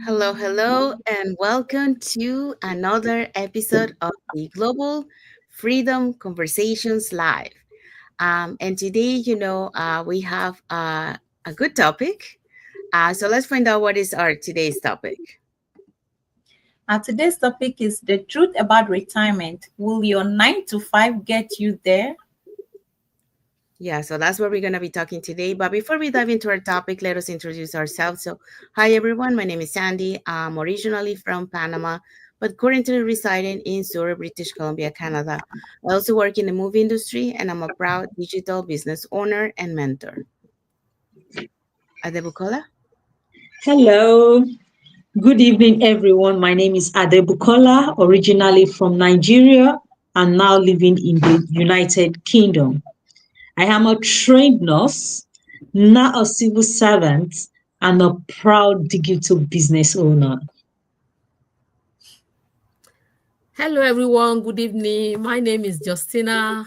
Hello, hello, and welcome to another episode of the Global Freedom Conversations Live. And today, we have a good topic. So let's find out what is our today's topic. Today's topic is the truth about retirement. Will your 9 to 5 get you there? Yeah, so that's what we're going to be talking today. But before we dive into our topic, let us introduce ourselves. So, hi everyone, my name is Sandy. I'm originally from Panama, but currently residing in Surrey, British Columbia, Canada. I also work in the movie industry, and I'm a proud digital business owner and mentor. Adebukola? Hello, good evening, everyone. My name is Adebukola, originally from Nigeria and now living in the United Kingdom. I am a trained nurse, now a civil servant, and a proud digital business owner. Hello, everyone. Good evening. My name is Justina.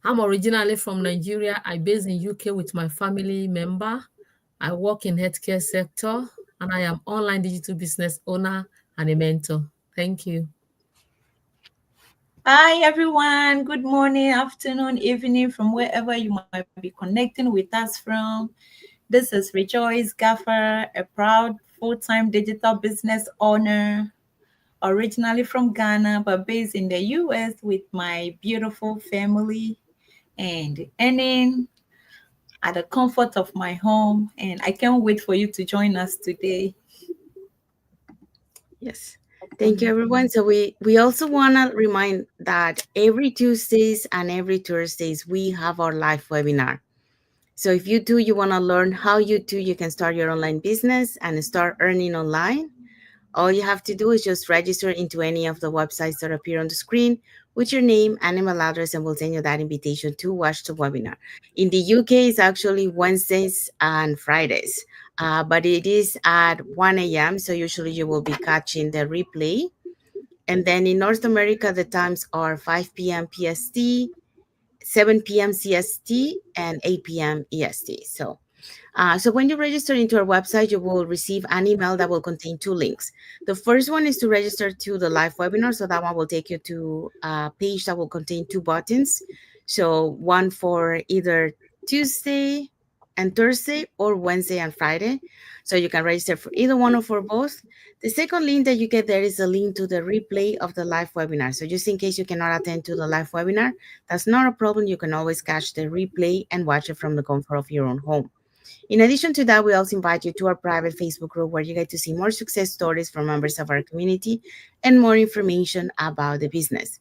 I'm originally from Nigeria. I based in UK with my family member. I work in healthcare sector, and I am online digital business owner and a mentor. Thank you. Hi, everyone. Good morning, afternoon, evening, from wherever you might be connecting with us from. This is Rejoice Gaffer, a proud full-time digital business owner, originally from Ghana, but based in the US with my beautiful family and earning at the comfort of my home. And I can't wait for you to join us today. Yes. Thank you, everyone. So we also want to remind that every Tuesdays and every Thursdays, we have our live webinar. So if you want to learn how you can start your online business and start earning online, all you have to do is just register into any of the websites that appear on the screen with your name and email address, and we'll send you that invitation to watch the webinar. In the UK, it's actually Wednesdays and Fridays, but it is at 1 a.m. So usually you will be catching the replay. And then in North America, the times are 5 p.m. PST, 7 p.m. CST, and 8 p.m. EST. So when you register into our website, you will receive an email that will contain two links. The first one is to register to the live webinar. So that one will take you to a page that will contain two buttons. So one for either Tuesday and Thursday or Wednesday and Friday. So you can register for either one or for both. The second link that you get there is a link to the replay of the live webinar. So just in case you cannot attend to the live webinar, that's not a problem. You can always catch the replay and watch it from the comfort of your own home. In addition to that, we also invite you to our private Facebook group where you get to see more success stories from members of our community and more information about the business.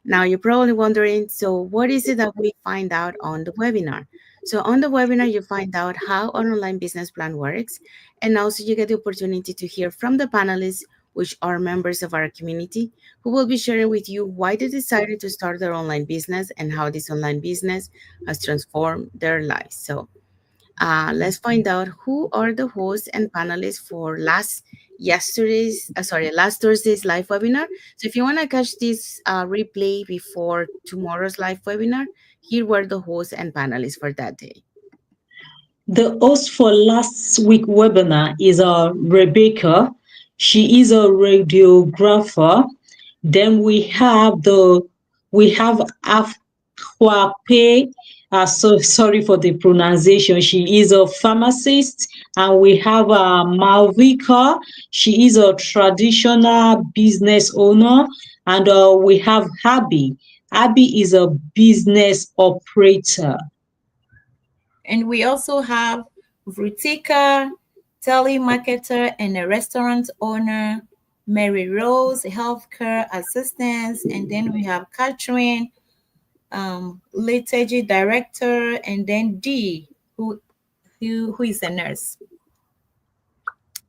Now, you're probably wondering, so what is it that we find out on the webinar? So on the webinar, you find out how an online business plan works, and also you get the opportunity to hear from the panelists, which are members of our community, who will be sharing with you why they decided to start their online business and how this online business has transformed their lives. So let's find out who are the hosts and panelists for last Thursday's live webinar. So if you want to catch this replay before tomorrow's live webinar, here were the hosts and panelists for that day. The host for last week webinar is Rebecca. She is a radiographer. Then we have Afwape. So sorry for the pronunciation. She is a pharmacist, and we have Malvika. She is a traditional business owner, and we have Abby. Abby is a business operator. And we also have Vritika, telemarketer and a restaurant owner, Mary Rose, healthcare assistant, and then we have Catherine, liturgy director, and then Dee, who is a nurse.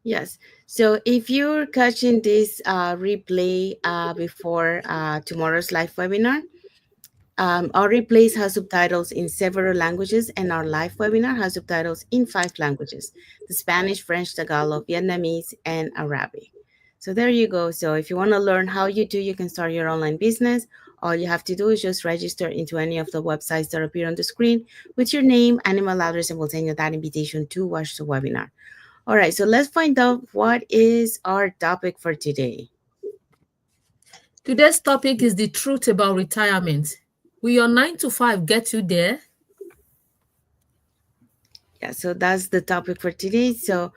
Yes. So if you're catching this replay before tomorrow's live webinar, our replays have subtitles in several languages, and our live webinar has subtitles in 5 languages: the Spanish, French, Tagalog, Vietnamese, and Arabic. So there you go. So if you want to learn how you can start your online business, all you have to do is just register into any of the websites that appear on the screen with your name and email address, and we'll send you that invitation to watch the webinar. All right, so let's find out what is our topic for today. Today's topic is the truth about retirement. Will your 9 to 5 get you there? Yeah, so that's the topic for today. So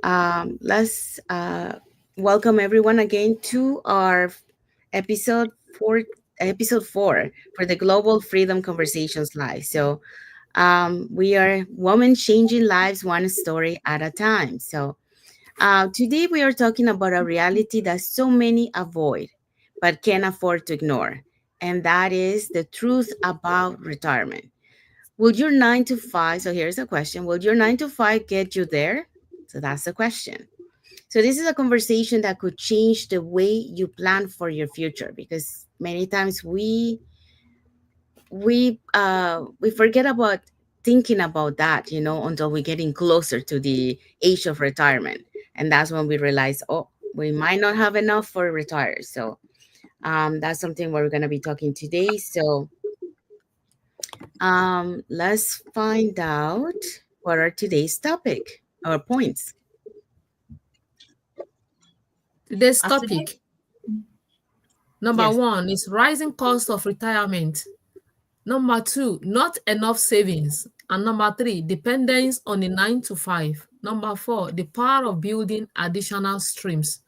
let's welcome everyone again to our episode four, episode 4 for the Global Freedom Conversations Live. So we are women changing lives one story at a time. So today we are talking about a reality that so many avoid but can't afford to ignore, and that is the truth about retirement. Will your 9 to 5, so here's a question, will your 9 to 5 get you there? So that's the question. So this is a conversation that could change the way you plan for your future, because many times we forget about thinking about that, until we're getting closer to the age of retirement. And that's when we realize, oh, we might not have enough for retire. So that's something we're going to be talking today. So let's find out what are today's topic or points. Today's After that, topic, number Yes. 1, is rising cost of retirement. Number 2, not enough savings. And number 3, dependence on the 9 to 5. Number 4, the power of building additional streams.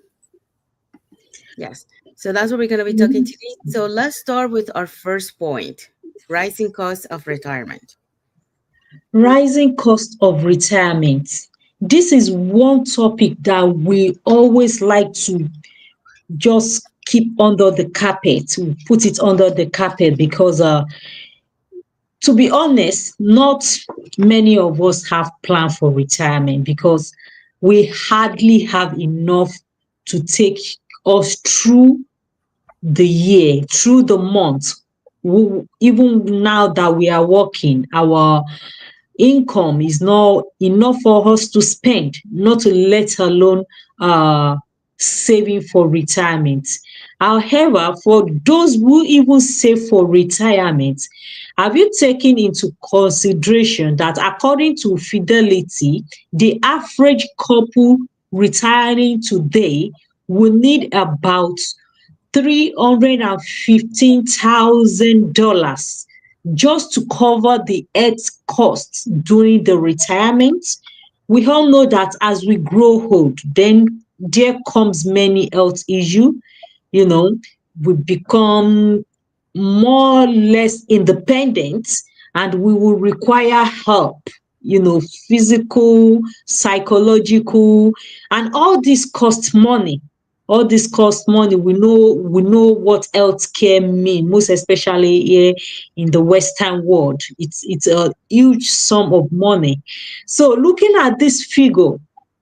Yes. So that's what we're going to be talking today. So let's start with our first point, rising costs of retirement. Rising cost of retirement. This is one topic that we always like to just keep under the carpet, we put it under the carpet because to be honest, not many of us have plan for retirement because we hardly have enough to take us through the year, through the month. Even now that we are working, our income is not enough for us to spend, not to let alone uh saving for retirement. However, for those who even save for retirement, have you taken into consideration that according to Fidelity, the average couple retiring today will need about $315,000 just to cover the health costs during the retirement. We all know that as we grow old, then there comes many health issue. You know, we become more or less independent and we will require help, physical, psychological, and all this cost money. All this cost money. We know what healthcare mean, most especially here in the Western world. It's a huge sum of money. So looking at this figure,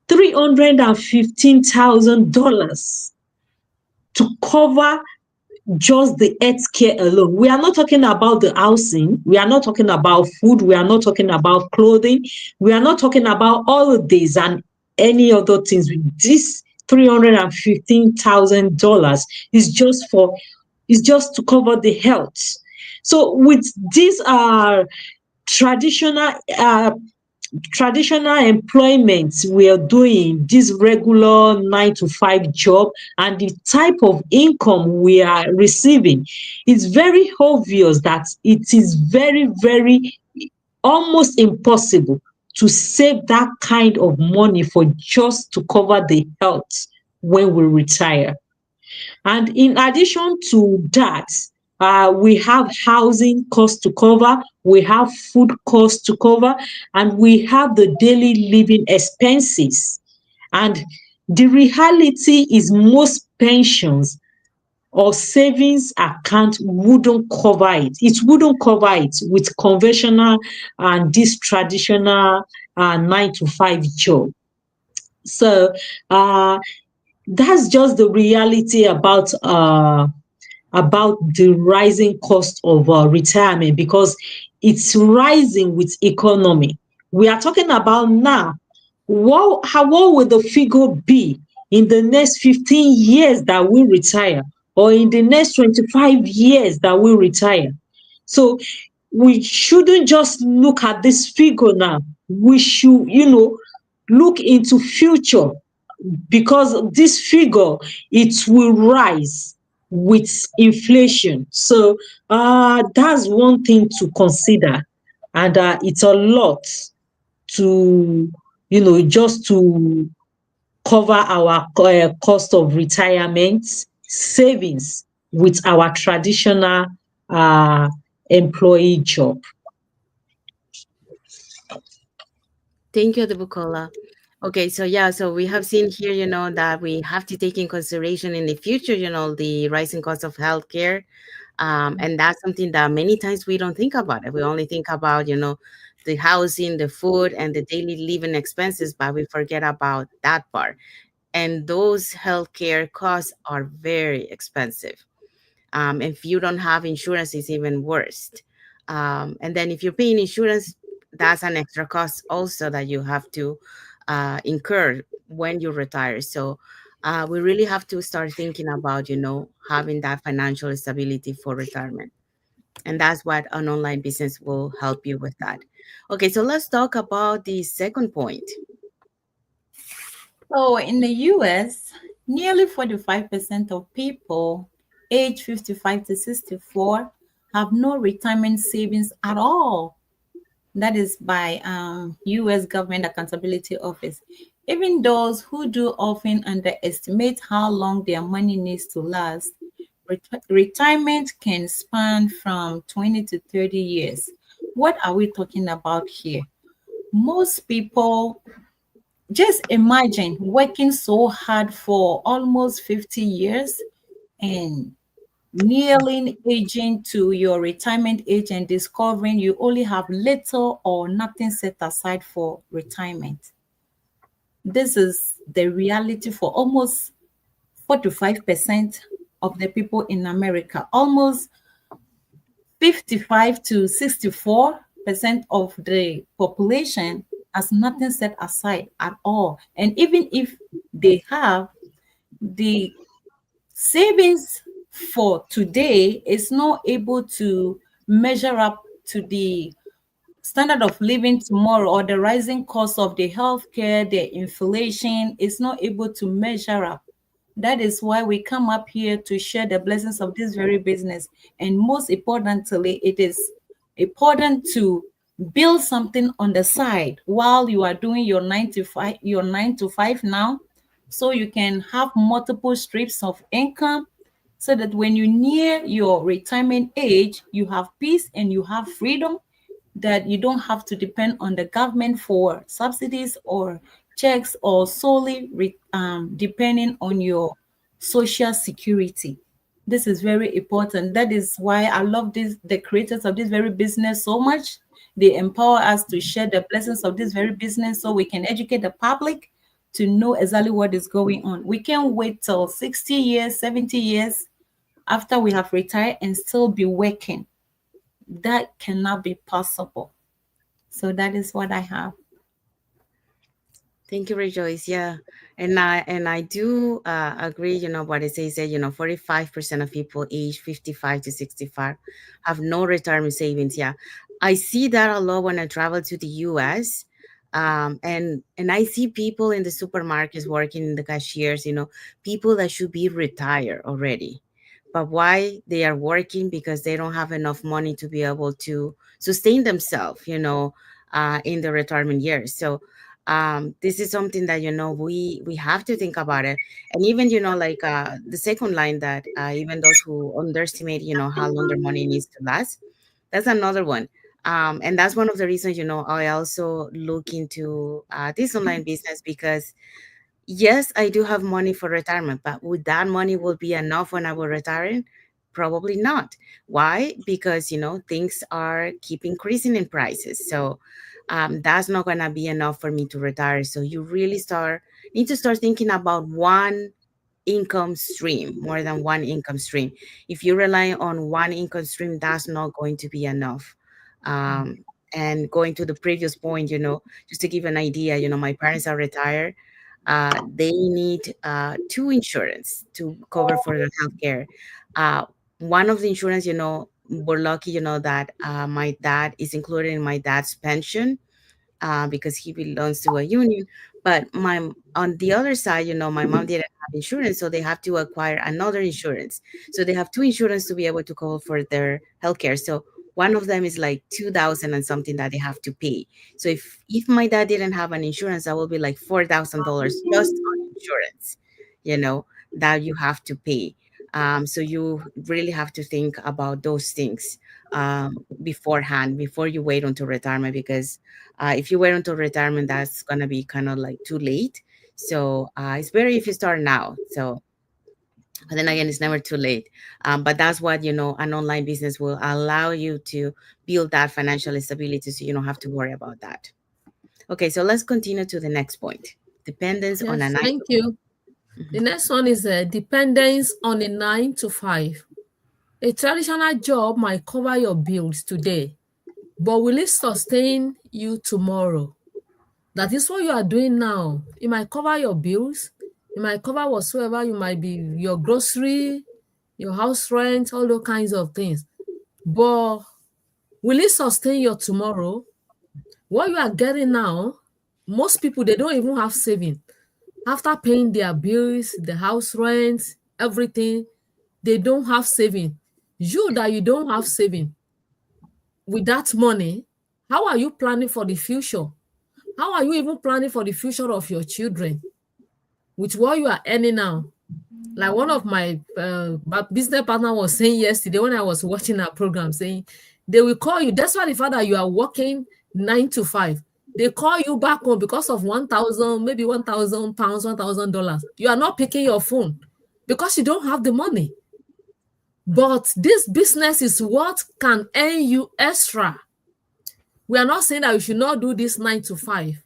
$315,000 to cover just the health care alone. We are not talking about the housing. We are not talking about food. We are not talking about clothing. We are not talking about holidays and any other things. This $315,000 is just to cover the health. So with these traditional traditional employment we are doing, this regular 9 to 5 job, and the type of income we are receiving, it's very obvious that it is very, very almost impossible to save that kind of money for just to cover the health when we retire. And in addition to that, we have housing costs to cover, we have food costs to cover, and we have the daily living expenses. And the reality is most pensions or savings account wouldn't cover it. It wouldn't cover it with conventional and this traditional 9 to 5 job. So that's just the reality about the rising cost of retirement, because it's rising with economy. We are talking about now, what will the figure be in the next 15 years that we retire, or in the next 25 years that we retire? So we shouldn't just look at this figure now. We should, look into future, because this figure, it will rise with inflation. So that's one thing to consider, and it's a lot to, just to cover our cost of retirement savings with our traditional uh, employee job. Thank you, Debukola. Okay, so yeah, so we have seen here, that we have to take in consideration in the future, the rising cost of healthcare. And that's something that many times we don't think about it. We only think about, the housing, the food, and the daily living expenses, but we forget about that part. And those healthcare costs are very expensive. If you don't have insurance, it's even worse. And then if you're paying insurance, that's an extra cost also that you have to incur when you retire. So we really have to start thinking about, having that financial stability for retirement. And that's what an online business will help you with that. Okay, so let's talk about the second point. So in the US, nearly 45% of people aged 55 to 64 have no retirement savings at all. That is by US Government Accountability Office. Even those who do often underestimate how long their money needs to last. Retirement can span from 20 to 30 years. What are we talking about here? Most people, just imagine working so hard for almost 50 years and nearing aging to your retirement age and discovering you only have little or nothing set aside for retirement. This is the reality for almost 45% of the people in America. Almost 55 to 64% of the population has nothing set aside at all. And even if they have, the savings for today is not able to measure up to the standard of living tomorrow, or the rising cost of the healthcare, the inflation is not able to measure up. That is why we come up here to share the blessings of this very business. And most importantly, it is important to build something on the side while you are doing your 9 to 5 now, so you can have multiple streams of income, so that when you near your retirement age, you have peace and you have freedom, that you don't have to depend on the government for subsidies or checks, or solely depending on your social security. This is very important. That is why I love the creators of this very business so much. They empower us to share the blessings of this very business so we can educate the public to know exactly what is going on. We can't wait till 60 years, 70 years after we have retired and still be working. That cannot be possible. So that is what I have. Thank you, Rejoice. Yeah, and I do agree. What it says that 45% of people age 55 to 65 have no retirement savings. Yeah, I see that a lot when I travel to the U.S. And I see people in the supermarkets working in the cashiers. People that should be retired already, but why they are working? Because they don't have enough money to be able to sustain themselves. In the retirement years. So this is something that we have to think about it. And even like the second line, that even those who underestimate how long their money needs to last, that's another one. And that's one of the reasons I also look into this online business, because yes, I do have money for retirement, but would that money will be enough when I will retire? Probably not. Why? Because things are keep increasing in prices. So that's not gonna be enough for me to retire. So you really need to start thinking about one income stream, more than one income stream. If you rely on one income stream, that's not going to be enough. And going to the previous point, just to give an idea, my parents are retired. They need two insurance to cover for their healthcare. Uh, One of the insurance, we're lucky, that my dad is included in my dad's pension, because he belongs to a union. But my on the other side, my mom didn't have insurance, so they have to acquire another insurance. So they have two insurance to be able to cover for their healthcare. So one of them is like 2,000 and something that they have to pay. So if my dad didn't have an insurance, that would be like $4,000 just on insurance, you know, that you have to pay. So you really have to think about those things beforehand, before you wait until retirement, because if you wait until retirement, that's gonna be kind of like too late. So it's better if you start now. So, but then again, it's never too late. But that's what an online business will allow you to build that financial stability, so you don't have to worry about that. Okay, so let's continue to the next point. Dependence on a Yes, nine. thank you. The next one is dependence on a 9 to 5. A traditional job might cover your bills today, but will it sustain you tomorrow? That is what you are doing now. It might cover your bills. It might cover whatsoever you might be, your grocery, your house rent, all those kinds of things. But will it sustain your tomorrow? What you are getting now, most people, they don't even have saving. After paying their bills, the house rent, everything, they don't have saving. You that you don't have saving, with that money, how are you planning for the future? How are you even planning for the future of your children with what you are earning now? Like one of my business partner was saying yesterday when I was watching our program, saying they will call you. That's why the fact that you are working 9 to 5, they call you back home because of 1,000, maybe £1,000, $1,000. You are not picking your phone because you don't have the money. But this business is what can earn you extra. We are not saying that you should not do this 9 to 5,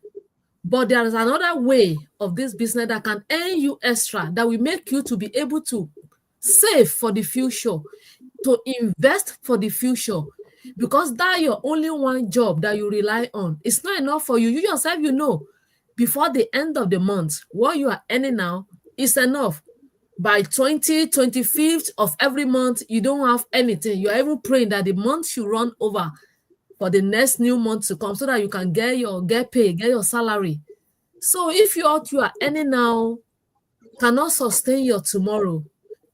but there is another way of this business that can earn you extra, that will make you to be able to save for the future, to invest for the future. Because that your only one job that you rely on, it's not enough for you. You yourself, before the end of the month, what you are earning now is enough. By 25th of every month, you don't have anything. You are even praying that the month should run over for the next new month to come, so that you can get paid, get your salary. So if what you are earning now cannot sustain your tomorrow,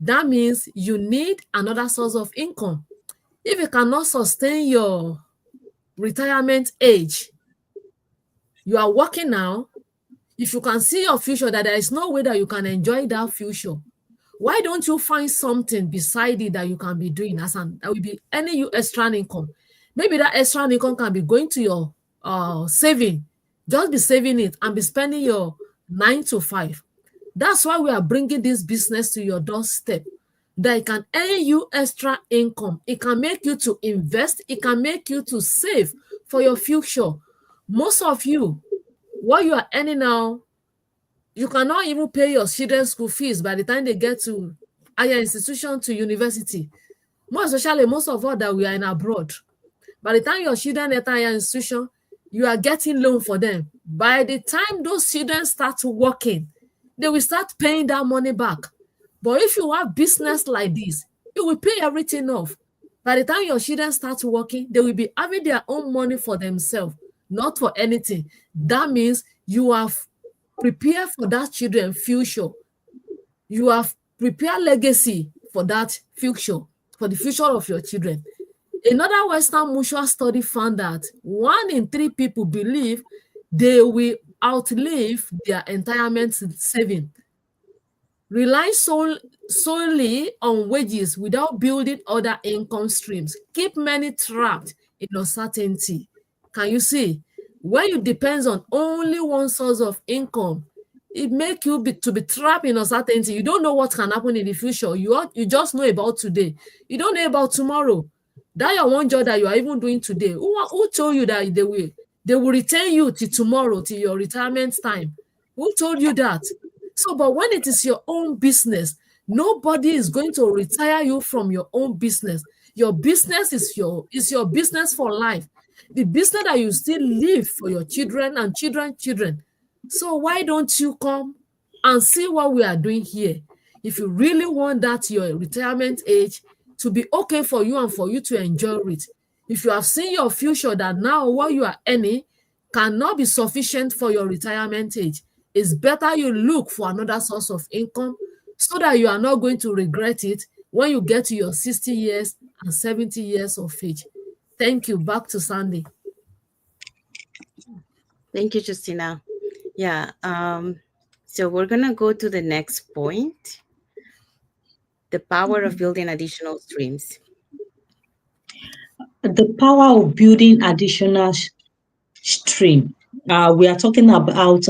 that means you need another source of income. If it cannot sustain your retirement age, you are working now. If you can see your future, that there is no way that you can enjoy that future, why don't you find something beside it that you can be doing that will be earning you extra income? Maybe that extra income can be going to your saving. Just be saving it and be spending your 9 to 5. That's why we are bringing this business to your doorstep, that it can earn you extra income. It can make you to invest. It can make you to save for your future. Most of you, what you are earning now, you cannot even pay your children's school fees by the time they get to higher institution, to university. More especially, most of us that we are in abroad. By the time your children enter higher institution, you are getting loan for them. By the time those children start working, they will start paying that money back. But if you have business like this, you will pay everything off. By the time your children start working, they will be having their own money for themselves, not for anything. That means you have prepared for that children's future. You have prepared legacy for that future, for the future of your children. Another Western mutual study found that 1 in 3 people believe they will outlive their retirement saving. Relying solely on wages without building other income streams keep many trapped in uncertainty. Can you see? When you depend on only one source of income, it makes you to be trapped in uncertainty. You don't know what can happen in the future. You just know about today. You don't know about tomorrow. That your one job that you are even doing today, who told you that they will retain you till tomorrow, till your retirement time? Who told you that? So, but when it is your own business, nobody is going to retire you from your own business. Your business is your business for life. The business that you still live for your children and children. So why don't you come and see what we are doing here? If you really want that your retirement age to be okay for you and for you to enjoy it. If you have seen your future that now what you are earning cannot be sufficient for your retirement age, It's better you look for another source of income so that you are not going to regret it when you get to your 60 years and 70 years of age. Thank you. Back to Sandy. Thank you, Justina. Yeah. So we're gonna go to the next point: the power of building additional streams. The power of building additional stream. We are talking about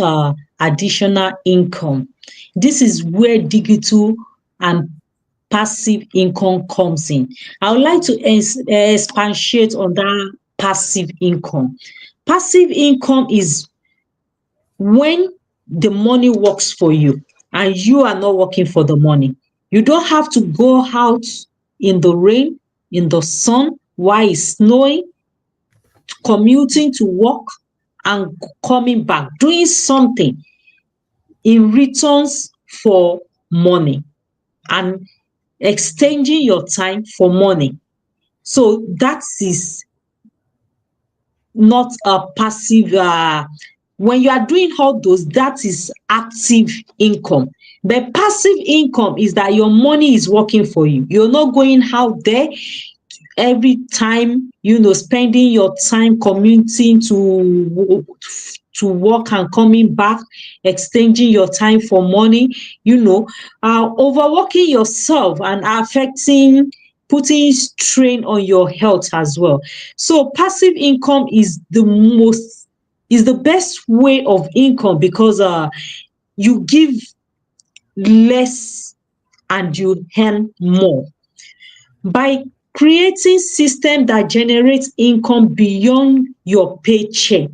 additional income. This is where digital and passive income comes in. I would like to expatiate on that passive income. Passive income is when the money works for you and you are not working for the money. You don't have to go out in the rain, in the sun, while it's snowing, commuting to work and coming back, doing something in returns for money and exchanging your time for money. So that is not a passive. When you are doing all those, that is active income. But passive income is that your money is working for you. You're not going out there every time, spending your time commuting to work and coming back, exchanging your time for money, overworking yourself and affecting, putting strain on your health as well. So passive income is the best way of income because you give less and you earn more. By creating system that generates income beyond your paycheck,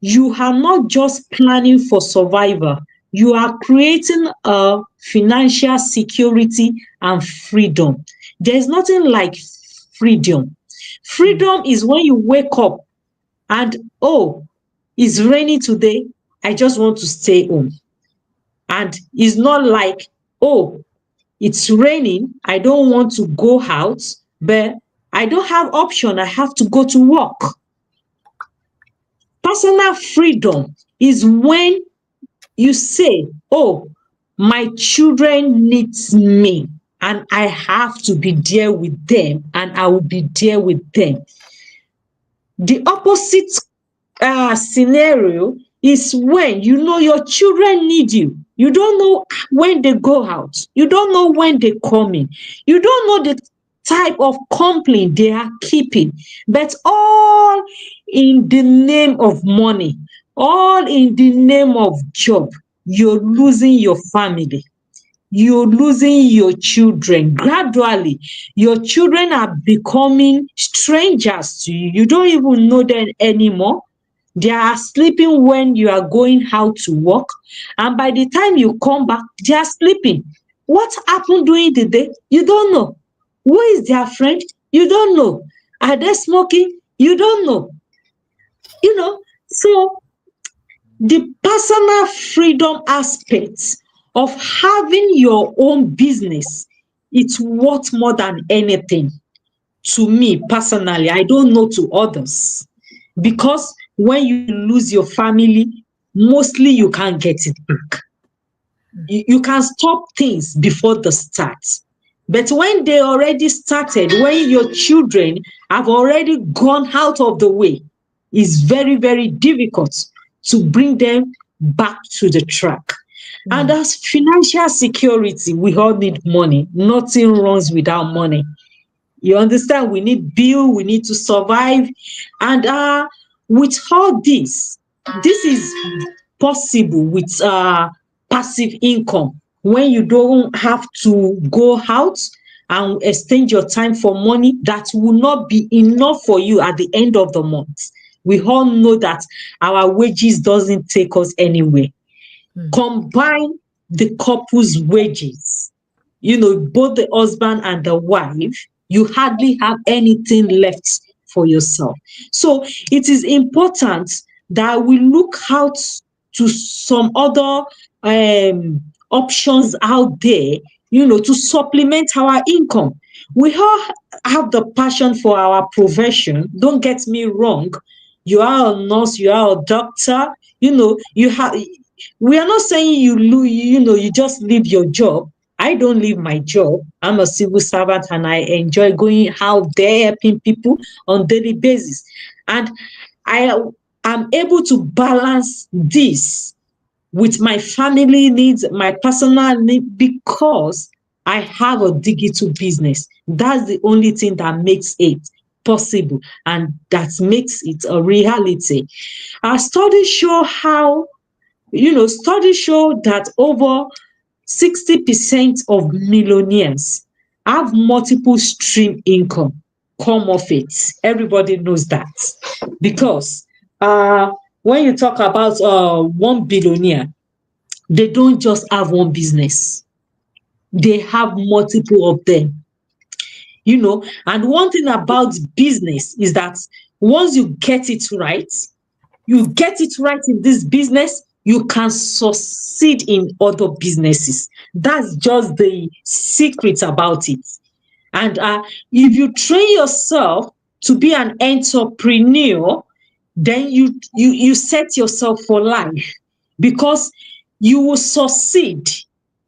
you are not just planning for survival, you are creating a financial security and freedom. There's nothing like freedom. Freedom is when you wake up and, oh, it's raining today, I just want to stay home. And it's not like, oh, it's raining, I don't want to go out, but I don't have option, I have to go to work. Personal freedom is when you say, oh, my children needs me and I have to be there with them and I will be there with them. The opposite scenario is when you know your children need you. You don't know when they go out. You don't know when they come in. You don't know the type of company they are keeping. But all in the name of money, all in the name of job, you're losing your family. You're losing your children. Gradually, your children are becoming strangers to you. You don't even know them anymore. They are sleeping when you are going out to work, and by the time you come back, they are sleeping. What happened during the day? You don't know. Who is their friend? You don't know. Are they smoking? You don't know. So the personal freedom aspect of having your own business, it's worth more than anything. To me personally, I don't know to others, because when you lose your family, mostly you can't get it back. You can stop things before the start, but when they already started, when your children have already gone out of the way, it's very, very difficult to bring them back to the track. And as financial security, we all need money. Nothing runs without money. You understand? We need bill, we need to survive. And with all this is possible with passive income, when you don't have to go out and exchange your time for money that will not be enough for you at the end of the month. We all know that our wages doesn't take us anywhere. Combine the couple's wages, both the husband and the wife, you hardly have anything left for yourself. So it is important that we look out to some other options out there, to supplement our income. We all have the passion for our profession. Don't get me wrong. You are a nurse, you are a doctor, you have We are not saying you just leave your job. I don't leave my job. I'm a civil servant and I enjoy going out there helping people on daily basis. And I am able to balance this with my family needs, my personal need, because I have a digital business. That's the only thing that makes it possible and that makes it a reality. Our studies show that over 60% of millionaires have multiple stream income come off it. Everybody knows that because when you talk about one billionaire, they don't just have one business, they have multiple of them. And one thing about business is that once you get it right in this business, you can succeed in other businesses. That's just the secret about it. And if you train yourself to be an entrepreneur, then you set yourself for life, because you will succeed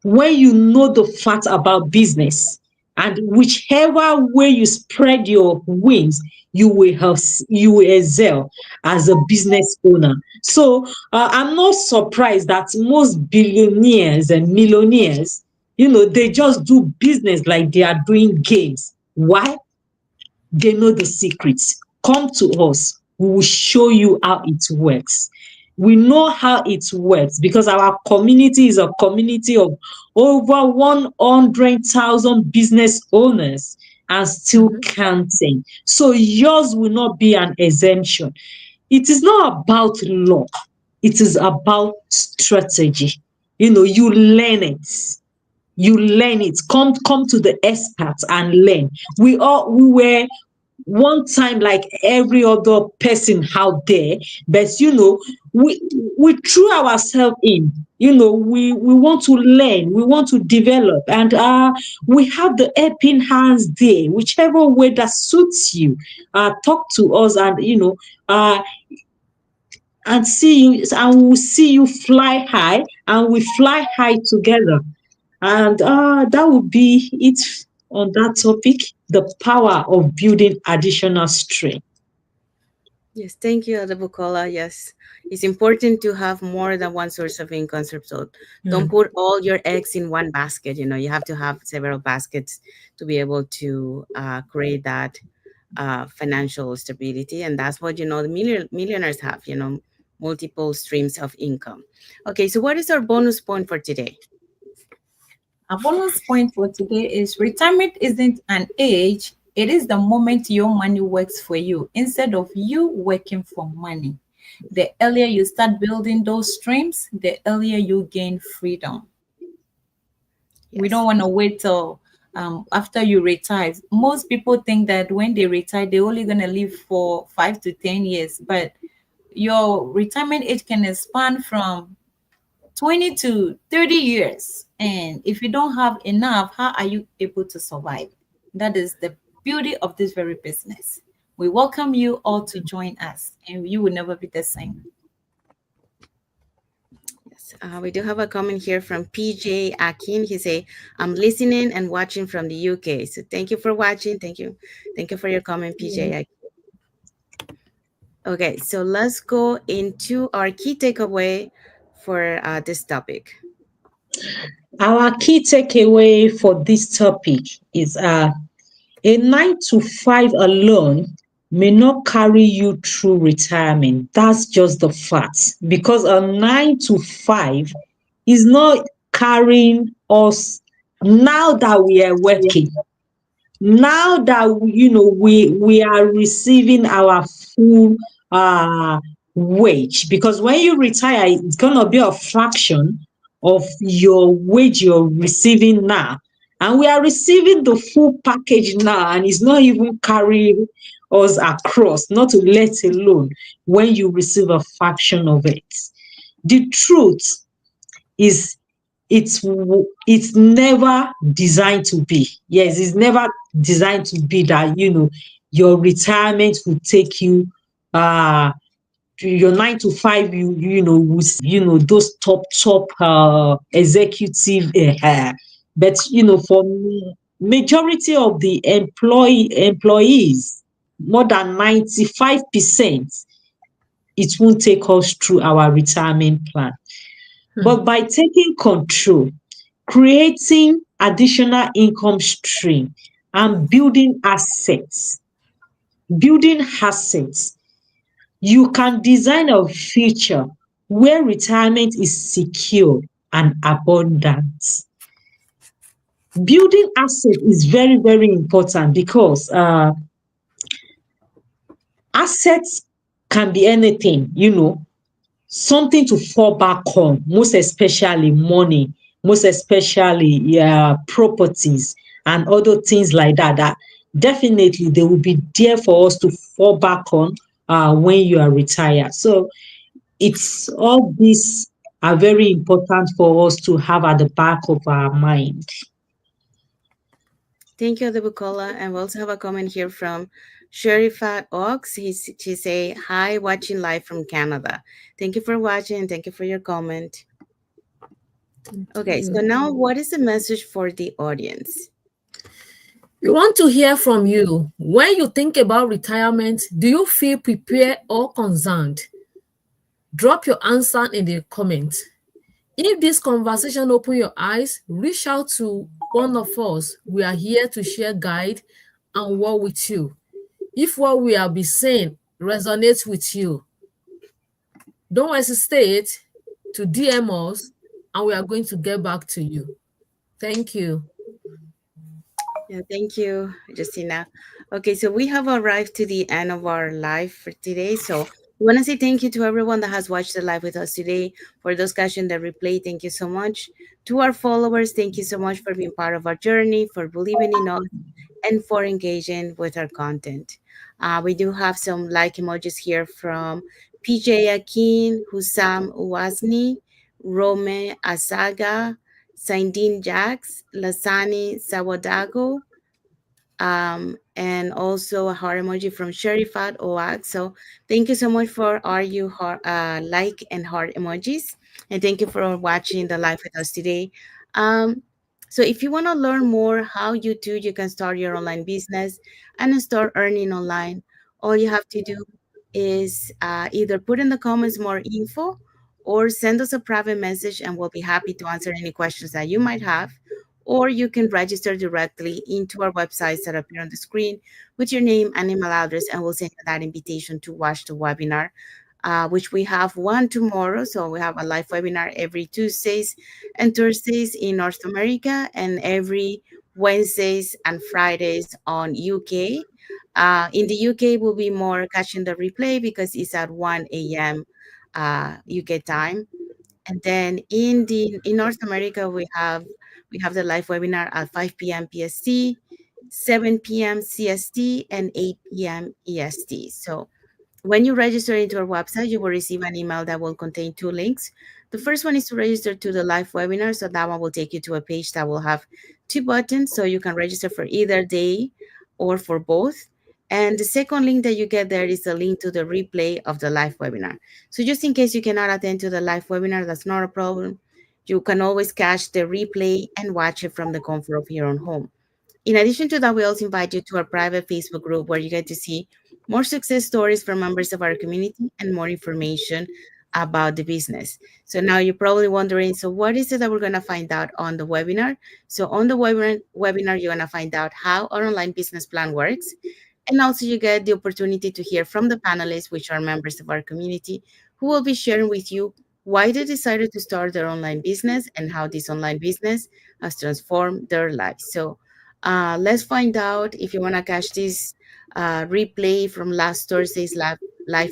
when you know the fact about business. And whichever way you spread your wings, you will excel as a business owner. So I'm not surprised that most billionaires and millionaires, they just do business like they are doing games. Why? They know the secrets. Come to us. We will show you how it works. We know how it works because our community is a community of over 100,000 business owners and still Mhm. counting. So yours will not be an exemption. It is not about luck. It is about strategy. You learn it. Come to the experts and learn. We were one time like every other person out there, but we threw ourselves in. We want to learn, we want to develop, and we have the helping hands there. Whichever way that suits you, talk to us, and uh and we'll see you fly high, and we fly high together. And that would be it on that topic, the power of building additional strength. Yes, thank you, Adabukola. Yes, it's important to have more than one source of income. So don't Mm. put all your eggs in one basket. You have to have several baskets to be able to create that financial stability. And that's what, the millionaires have, multiple streams of income. Okay, so what is our bonus point for today? A bonus point for today is retirement isn't an age, it is the moment your money works for you instead of you working for money. The earlier you start building those streams, the earlier you gain freedom. We don't Yes. want to wait till after you retire. Most people think that when they retire, they're only going to live for 5 to 10 years, but your retirement age can expand from 20 to 30 years. And if you don't have enough, how are you able to survive? That is the beauty of this very business. We welcome you all to join us, and you will never be the same. Yes, we do have a comment here from PJ Akin. He say, "I'm listening and watching from the UK." So thank you for watching. Thank you for your comment, PJ. Okay, so let's go into our key takeaway for this topic. Our key takeaway for this topic is a 9 to 5 alone may not carry you through retirement. That's just the fact. Because a 9 to 5 is not carrying us now that we are working. Now that we are receiving our full wage, because when you retire, it's gonna be a fraction of your wage you're receiving now, and we are receiving the full package now, and it's not even carrying us across, not to let alone when you receive a fraction of it. The truth is, it's never designed to be. Yes, it's never designed to be that your retirement will take you your 9 to 5, those top executive, but for majority of the employees, more than 95%, it won't take us through our retirement plan. Hmm. But by taking control, creating additional income stream, and building assets, you can design a future where retirement is secure and abundant. Building asset is very, very important because assets can be anything, something to fall back on, most especially money, most especially properties and other things like that, that definitely they will be there for us to fall back on when you are retired. So it's all these are very important for us to have at the back of our mind. Thank you, Adebukola. And we also have a comment here from Sherifat Ox. She say, hi, watching live from Canada. Thank you for watching. Thank you for your comment. Thank Okay, so you. now what is the message for the audience? We want to hear from you. When you think about retirement, do you feel prepared or concerned? Drop your answer in the comments. If this conversation open your eyes, reach out to one of us. We are here to share guide and work with you. If what we have been saying resonates with you, don't hesitate to DM us and we are going to get back to you. Thank you. Yeah, thank you, Justina. Okay, so we have arrived to the end of our live for today. So we want to say thank you to everyone that has watched the live with us today. For those catching the replay, thank you so much. To our followers, thank you so much for being part of our journey, for believing in us, and for engaging with our content. We do have some like emojis here from PJ Akin, Husam Uwazni, Rome Asaga, Saindin Jax, Lasani Sawadago, and also a heart emoji from Sherifat Oak. So thank you so much for all you like and heart emojis, and thank you for watching the live with us today. Um, so if you want to learn more how you can start your online business and start earning online, all you have to do is either put in the comments more info or send us a private message, and we'll be happy to answer any questions that you might have, or you can register directly into our websites that appear on the screen with your name and email address, and we'll send you that invitation to watch the webinar, which we have one tomorrow. So we have a live webinar every Tuesdays and Thursdays in North America, and every Wednesdays and Fridays on UK. In the UK, we'll be more catching the replay because it's at 1 a.m. UK time. And then in North America, we have the live webinar at 5 p.m. PST, 7 p.m. CST, and 8 p.m. EST. So when you register into our website, you will receive an email that will contain two links. The first one is to register to the live webinar. So that one will take you to a page that will have two buttons. So you can register for either day or for both. And the second link that you get there is a link to the replay of the live webinar. So just in case you cannot attend to the live webinar, that's not a problem. You can always catch the replay and watch it from the comfort of your own home. In addition to that, we also invite you to our private Facebook group where you get to see more success stories from members of our community and more information about the business. So now you're probably wondering, so what is it that we're going to find out on the webinar? So on the webinar, you're going to find out how our online business plan works. And also you get the opportunity to hear from the panelists, which are members of our community, who will be sharing with you why they decided to start their online business and how this online business has transformed their lives. So let's find out if you want to catch this replay from last Thursday's live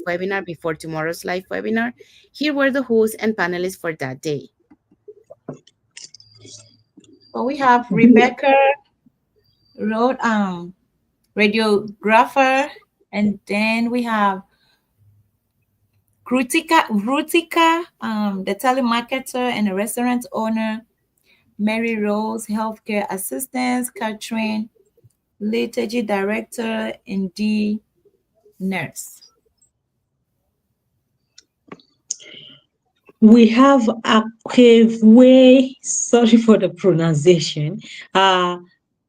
webinar before tomorrow's live webinar. Here were the hosts and panelists for that day. So we have Rebecca Road, radiographer, and then we have Rutika, the telemarketer and a restaurant owner, Mary Rose, healthcare assistant, Catherine, liturgy director, and D, nurse. We have Akevwe, sorry for the pronunciation. Uh,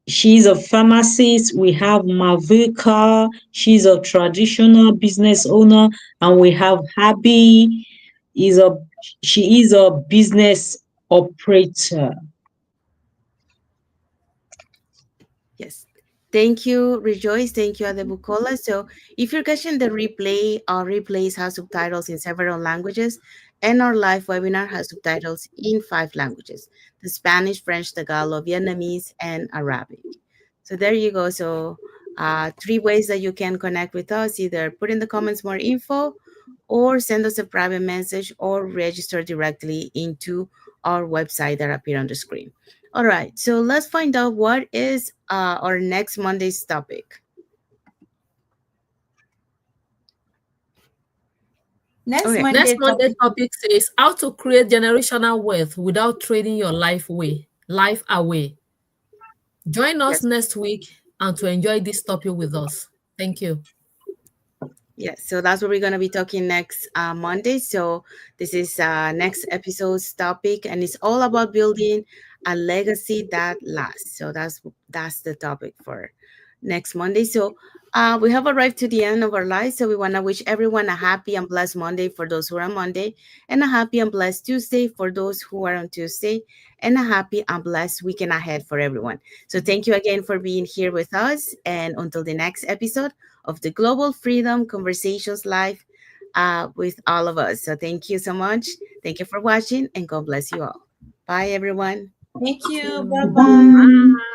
she's a pharmacist. We have Mavuka, she's a traditional business owner, and we have Habi, is a she is a business operator. Yes. Thank you, Rejoice. Thank you, Adebukola. So, if you're catching the replay, our replays have subtitles in several languages, and our live webinar has subtitles in 5 languages: the Spanish, French, Tagalog, Vietnamese, and Arabic. So, there you go. So, 3 ways that you can connect with us: either put in the comments more info, or send us a private message, or register directly into our website that appear on the screen. All right, so let's find out what is our next Monday's topic. Next Okay, Next Monday Monday topic. topic says how to create generational wealth without trading your life away. Join us yes. next week and to enjoy this topic with us. Thank you. Yes, so that's what we're going to be talking next Monday. So this is next episode's topic, and it's all about building a legacy that lasts. So that's the topic for next Monday. So we have arrived to the end of our life. So we want to wish everyone a happy and blessed Monday for those who are on Monday, and a happy and blessed Tuesday for those who are on Tuesday, and a happy and blessed weekend ahead for everyone. So thank you again for being here with us, and until the next episode of the Global Freedom Conversations Live with all of us. So thank you so much. Thank you for watching, and God bless you all. Bye, everyone. Thank Thank you. Bye you. bye. Bye.